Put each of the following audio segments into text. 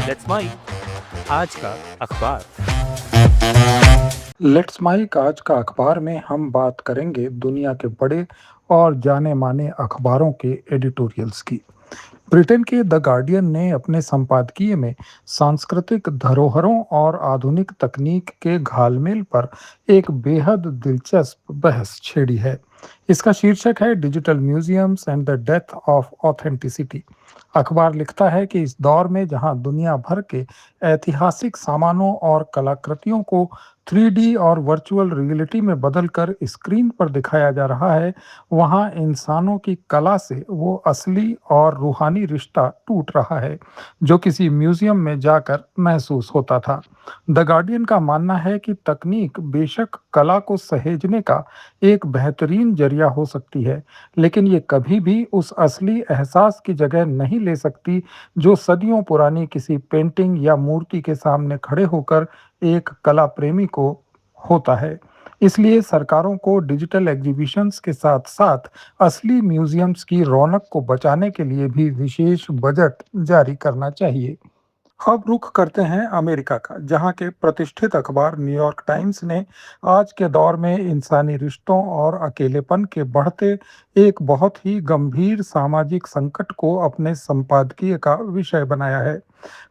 Let's mic आज का अखबार। लेट्स माइक आज का अखबार में हम बात करेंगे दुनिया के बड़े और जाने माने अखबारों के एडिटोरियल्स की। ब्रिटेन के द गार्डियन ने अपने संपादकीय में सांस्कृतिक धरोहरों और आधुनिक तकनीक के घालमेल पर एक बेहद दिलचस्प बहस छेड़ी है। इसका शीर्षक है digital museums and the death of authenticity. अखबार लिखता है कि इस दौर में जहां दुनिया भर के ऐतिहासिक सामानों और कलाकृतियों को 3D और वर्चुअल रियलिटी में बदलकर स्क्रीन पर दिखाया जा रहा है, वहाँ इंसानों की कला से वो असली और रूहानी रिश्ता टूट रहा है, जो किसी म्यूजियम में जाकर महसूस होता था। द गार्डियन का मानना है कि तकनीक बेशक कला को सहेजने का एक बेहतरीन जरिया हो सकती है, लेकिन ये कभी भी उस असली एहसास की जगह नहीं ले सकती जो सदियों पुरानी किसी पेंटिंग या मूर्ति के सामने खड़े होकर एक कला प्रेमी को होता है। इसलिए सरकारों को डिजिटल एग्जीबिशंस के साथ-साथ असली म्यूजियम्स की रौनक को बचाने के लिए भी विशेष बजट जारी करना चाहिए। अब रुख करते हैं अमेरिका का, जहां के प्रतिष्ठित अखबार न्यूयॉर्क टाइम्स ने आज के दौर में इंसानी रिश्तों और अकेलेपन के बढ़ते एक बहुत ही गंभीर सामाजिक संकट को अपने संपादकीय का विषय बनाया है।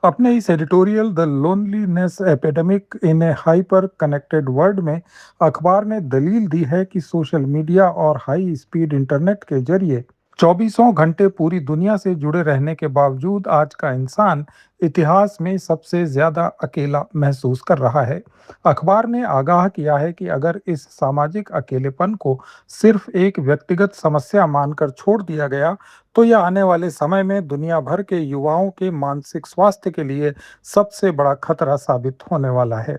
अपने इस editorial the loneliness epidemic in A hyper connected world में अखबार ने दलील दी है कि सोशल मीडिया और हाई स्पीड इंटरनेट के जरिए चौबीसों घंटे पूरी दुनिया से जुड़े रहने के बावजूद आज का इंसान इतिहास में सबसे ज्यादा अकेला महसूस कर रहा है। अखबार ने आगाह किया है कि अगर इस सामाजिक अकेलेपन को सिर्फ एक व्यक्तिगत समस्या मानकर छोड़ दिया गया, तो यह आने वाले समय में दुनिया भर के युवाओं के मानसिक स्वास्थ्य के लिए सबसे बड़ा खतरा साबित होने वाला है।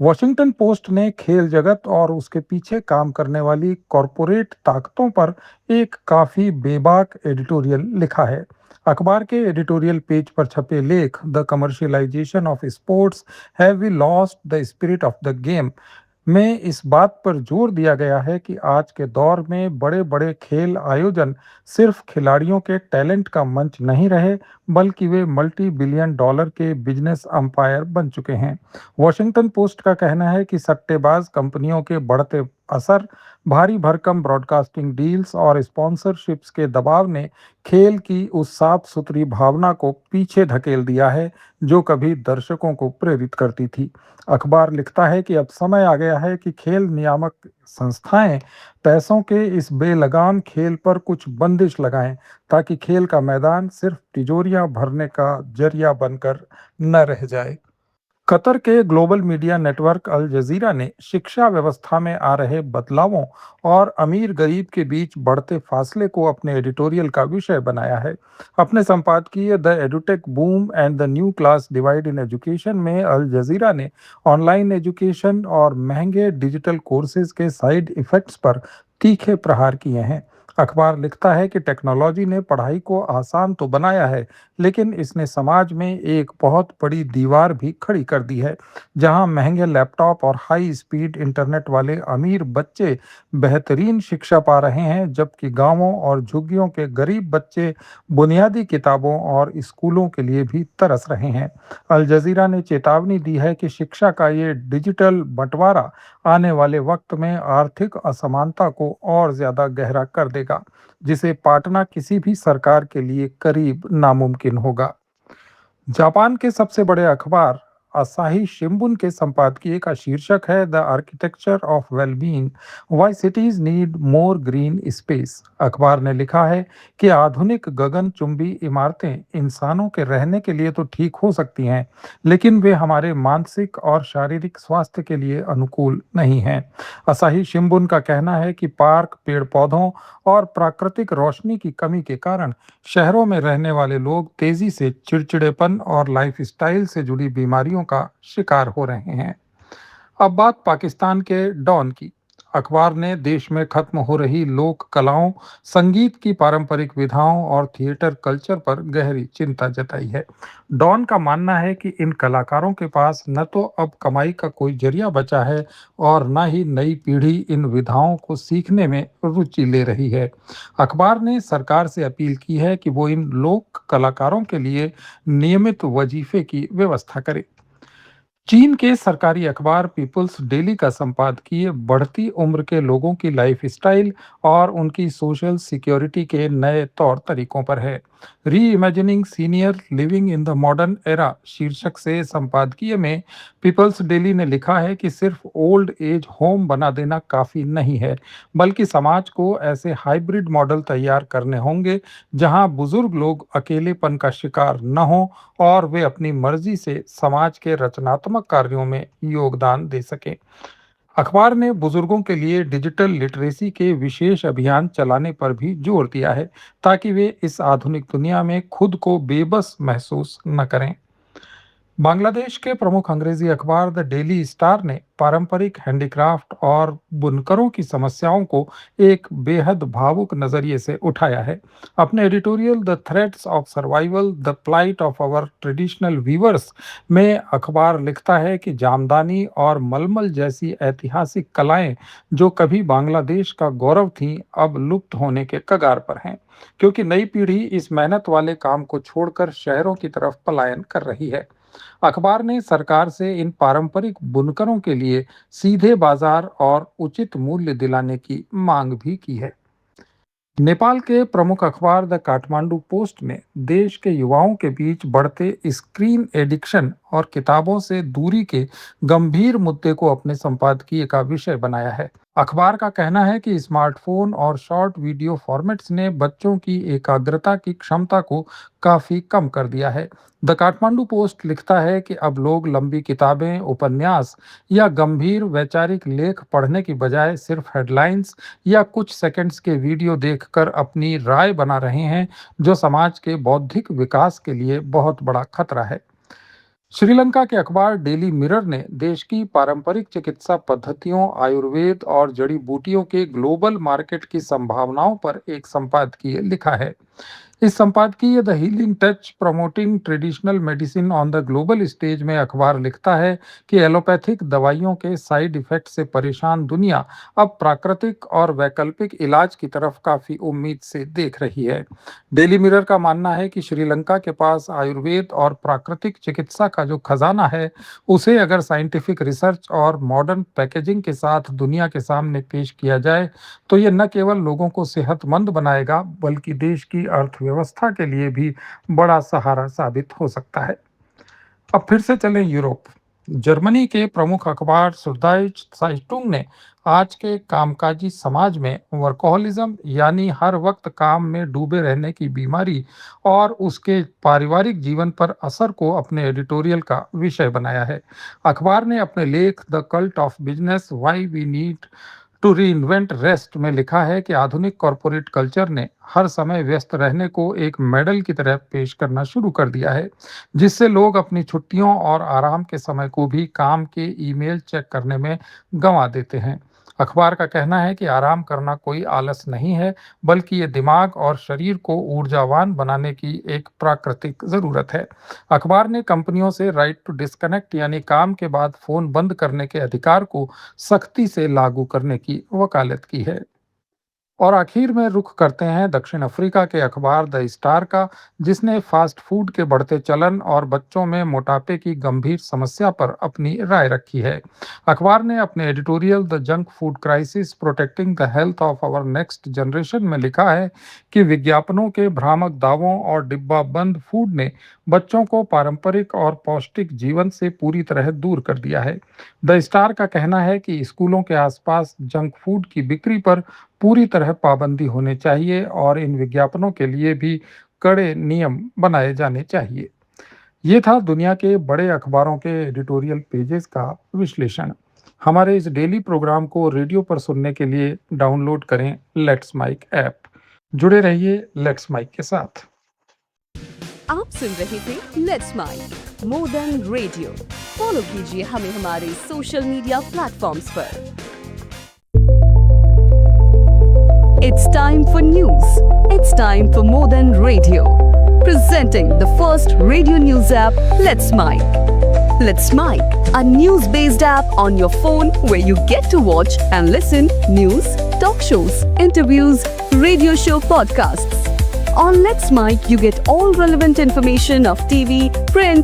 वॉशिंगटन पोस्ट ने खेल जगत और उसके पीछे काम करने वाली कॉरपोरेट ताकतों पर एक काफी बेबाक एडिटोरियल लिखा है। अखबार के एडिटोरियल पेज पर छपे लेख the commercialisation of sports have we lost the spirit of the game में इस बात पर जोर दिया गया है कि आज के दौर में बड़े बड़े खेल आयोजन सिर्फ खिलाड़ियों के टैलेंट का मंच नहीं रहे, बल्कि वे मल्टी बिलियन डॉलर के बिजनेस अंपायर बन चुके हैं। वॉशिंगटन पोस्ट का कहना है कि सट्टेबाज कंपनियों के बढ़ते असर, भारी भरकम ब्रॉडकास्टिंग डील्स और स्पॉन्सरशिप्स के दबाव ने खेल की उस साफ सुथरी भावना को पीछे धकेल दिया है जो कभी दर्शकों को प्रेरित करती थी। अखबार लिखता है कि अब समय आ गया है कि खेल नियामक संस्थाएं पैसों के इस बेलगाम खेल पर कुछ बंदिश लगाएं, ताकि खेल का मैदान सिर्फ तिजोरियां भरने का जरिया बनकर न रह जाए। कतर के ग्लोबल मीडिया नेटवर्क अल जजीरा ने शिक्षा व्यवस्था में आ रहे बदलावों और अमीर गरीब के बीच बढ़ते फासले को अपने एडिटोरियल का विषय बनाया है। अपने संपादकीय the edutech boom and the new class divide in education में अल जजीरा ने ऑनलाइन एजुकेशन और महंगे डिजिटल कोर्सेज के साइड इफेक्ट्स पर तीखे प्रहार किए हैं। अखबार लिखता है कि टेक्नोलॉजी ने पढ़ाई को आसान तो बनाया है, लेकिन इसने समाज में एक बहुत बड़ी दीवार भी खड़ी कर दी है। जहां महंगे लैपटॉप और हाई स्पीड इंटरनेट वाले अमीर बच्चे बेहतरीन शिक्षा पा रहे हैं, जबकि गांवों और झुग्गियों के गरीब बच्चे बुनियादी किताबों और स्कूलों के लिए भी तरस रहे हैं। अल जजीरा ने चेतावनी दी है कि शिक्षा का ये डिजिटल बंटवारा आने वाले वक्त में आर्थिक असमानता को और ज्यादा गहरा कर देगा, जिसे पाटना किसी भी सरकार के लिए करीब नामुमकिन होगा। जापान के सबसे बड़े अखबार असाही शिंबुन के संपादकीय का शीर्षक है the architecture of wellbeing, why cities need more green space. अखबार ने लिखा है कि आधुनिक गगनचुंबी इमारतें इंसानों के रहने के लिए तो ठीक हो सकती हैं, लेकिन वे हमारे मानसिक और शारीरिक स्वास्थ्य के लिए अनुकूल नहीं हैं। असाही शिंबुन का कहना है कि पार्क, पेड़ पौधों और प्राकृतिक रोशनी की कमी के कारण शहरों में रहने वाले लोग तेजी से चिड़चिड़ेपन और लाइफस्टाइल से जुड़ी बीमारियों का शिकार हो रहे हैं। अब बात पाकिस्तान के डॉन की। अखबार ने देश में खत्म हो रही लोक कलाओं, संगीत की पारंपरिक विधाओं और थिएटर कल्चर पर गहरी चिंता जताई है। डॉन का मानना है कि इन कलाकारों के पास न तो अब कमाई का कोई जरिया बचा है और न ही नई पीढ़ी इन विधाओं को सीखने में रुचि ले रही है। अखबार ने सरकार से अपील की है कि वो इन लोक कलाकारों के लिए नियमित वजीफे की व्यवस्था करे। चीन के सरकारी अखबार पीपल्स डेली का संपादकीय बढ़ती उम्र के लोगों की लाइफस्टाइल और उनकी सोशल सिक्योरिटी के नए तौर तरीकों पर है। री imagining senior living in the modern era शीर्षक से संपादकीय में पीपल्स डेली ने लिखा है कि सिर्फ ओल्ड एज होम बना देना काफी नहीं है, बल्कि समाज को ऐसे हाइब्रिड मॉडल तैयार करने होंगे जहां बुजुर्ग लोग अकेलेपन का शिकार न हो और वे अपनी मर्जी से समाज के रचनात्मक कार्यों में योगदान दे सकें। अखबार ने बुजुर्गों के लिए डिजिटल लिटरेसी के विशेष अभियान चलाने पर भी जोर दिया है, ताकि वे इस आधुनिक दुनिया में खुद को बेबस महसूस न करें। बांग्लादेश के प्रमुख अंग्रेजी अखबार द डेली स्टार ने पारंपरिक हैंडीक्राफ्ट और बुनकरों की समस्याओं को एक बेहद भावुक नजरिए से उठाया है। अपने editorial the threads of survival the plight of our traditional weavers में अखबार लिखता है कि जामदानी और मलमल जैसी ऐतिहासिक कलाएं जो कभी बांग्लादेश का गौरव थीं, अब लुप्त होने के कगार पर हैं, क्योंकि नई पीढ़ी इस मेहनत वाले काम को छोड़कर शहरों की तरफ पलायन कर रही है। अखबार ने सरकार से इन पारंपरिक बुनकरों के लिए सीधे बाजार और उचित मूल्य दिलाने की मांग भी की है। नेपाल के प्रमुख अखबार द काठमांडू पोस्ट ने देश के युवाओं के बीच बढ़ते स्क्रीन एडिक्शन और किताबों से दूरी के गंभीर मुद्दे को अपने संपादकीय का विषय बनाया है। अखबार का कहना है कि स्मार्टफोन और शॉर्ट वीडियो फॉर्मेट्स ने बच्चों की एकाग्रता की क्षमता को काफी कम कर दिया है। द काठमांडू पोस्ट लिखता है कि अब लोग लंबी किताबें, उपन्यास या गंभीर वैचारिक लेख पढ़ने की बजाय सिर्फ हेडलाइंस या कुछ सेकंड्स के वीडियो देखकर अपनी राय बना रहे हैं, जो समाज के बौद्धिक विकास के लिए बहुत बड़ा खतरा है। श्रीलंका के अखबार डेली मिरर ने देश की पारंपरिक चिकित्सा पद्धतियों, आयुर्वेद और जड़ी बूटियों के ग्लोबल मार्केट की संभावनाओं पर एक संपादकीय लिखा है। इस संपादकीय the healing touch promoting traditional medicine on the global stage में अखबार लिखता है कि एलोपैथिक दवाइयों के साइड इफेक्ट से परेशान दुनिया अब प्राकृतिक और वैकल्पिक इलाज की तरफ काफी उम्मीद से देख रही है। डेली मिरर का मानना है कि श्रीलंका के पास आयुर्वेद और प्राकृतिक चिकित्सा का जो खजाना है, उसे अगर साइंटिफिक रिसर्च और मॉडर्न पैकेजिंग के साथ दुनिया के सामने पेश किया जाए, तो ये न केवल लोगों को सेहतमंद बनाएगा, बल्कि देश की अर्थव्यवस्था के लिए भी बड़ा सहारा साबित हो सकता है। अब फिर से चलें यूरोप। जर्मनी के प्रमुख अखबार सुरदाइच साइटुंग ने आज के कामकाजी समाज में वर्कोहलिज्म यानी हर वक्त काम में डूबे रहने की बीमारी और उसके पारिवारिक जीवन पर असर को अपने एडिटोरियल का विषय बनाया है। अखबार ने अपने लेख the cult of business why we need to reinvent rest में लिखा है कि आधुनिक कॉरपोरेट कल्चर ने हर समय व्यस्त रहने को एक मेडल की तरह पेश करना शुरू कर दिया है, जिससे लोग अपनी छुट्टियों और आराम के समय को भी काम के ईमेल चेक करने में गंवा देते हैं। अखबार का कहना है कि आराम करना कोई आलस नहीं है, बल्कि ये दिमाग और शरीर को ऊर्जावान बनाने की एक प्राकृतिक जरूरत है। अखबार ने कंपनियों से राइट टू डिस्कनेक्ट यानी काम के बाद फोन बंद करने के अधिकार को सख्ती से लागू करने की वकालत की है। और आखिर में रुख करते हैं दक्षिण अफ्रीका के अखबार द स्टार का, जिसने फास्ट फूड के बढ़ते चलन और बच्चों में मोटापे की गंभीर समस्या पर अपनी राय रखी है। अखबार ने अपने editorial the junk food crisis protecting the health of our next generation में लिखा है कि विज्ञापनों के भ्रामक दावों और डिब्बा बंद फूड ने बच्चों को पारंपरिक और पौष्टिक जीवन से पूरी तरह दूर कर दिया है। द स्टार का कहना है कि स्कूलों के आसपास जंक फूड की बिक्री पर पूरी तरह पाबंदी होनी चाहिए और इन विज्ञापनों के लिए भी कड़े नियम बनाए जाने चाहिए। ये था दुनिया के बड़े अखबारों के एडिटोरियल पेजेस का विश्लेषण। हमारे इस डेली प्रोग्राम को रेडियो पर सुनने के लिए डाउनलोड करें लेट्स माइक ऐप। जुड़े रहिए लेट्स माइक के साथ। आप सुन रहे थे let's mike more than radio. Follow कीजिए हमें हमारे सोशल मीडिया प्लेटफॉर्म्स पर। It's time for news. It's time for More Than Radio. Presenting the first radio news app, Let's Mike. Let's Mike, a news-based app on your phone where you get to watch and listen news, talk shows, interviews, radio show podcasts. On Let's Mike, you get all relevant information of TV, print,